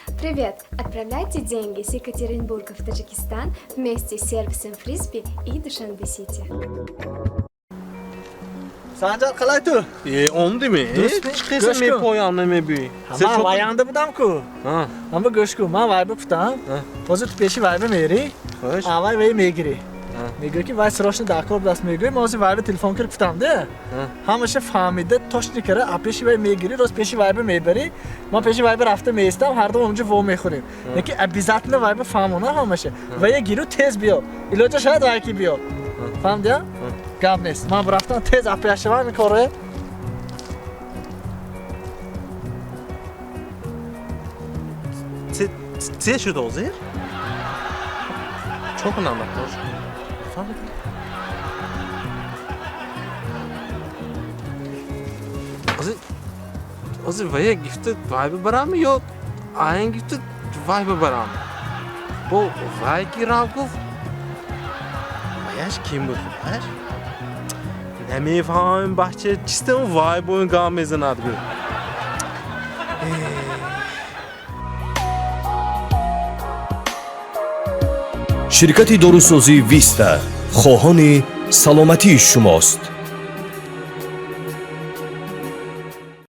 Привет! Отправляйте деньги с Екатеринбурга в Таджикистан вместе с сервисом Фрисби и Душанбе-Сити. Sancar qalay tu? Omdi mi? Do'stmi? Chiqasan Go'shtku. men poyamni men bu. Men vayanda budam-ku. Ha. Ama go'shku, men vaybi putam. Hozir tu peshi vaybi meri. Xo'sh. Avay vay megiri. Megirki vay срочно dakor das megiri, men hozir vaybi telefon qilib putamda. Hamisha fahmida toshni kara, a peshi vay megiri, roz peshi vaybi meberi. Men peshi vaybi rafta meistam, har doim unja vo mekhurim. Lekin обязательно vaybi fahmona hamisha. Vay giru tez biyo. Iloja shayad vay ki biyo. Fahmdi? Gap nest. Men bu raftan tez apyashavam kore. چه شد آزیر؟ چون کنم باش. فهمید؟ آزیر وای گفته وای ببرم یا آین گفته وای ببرم. با وای کی راه گفت؟ وایش kim بود؟ وایش؟ نمیفهمم بچه چیستم وای بوین گام میزند گفت. شرکت داروسازی ویستا خواهان سلامتی شماست.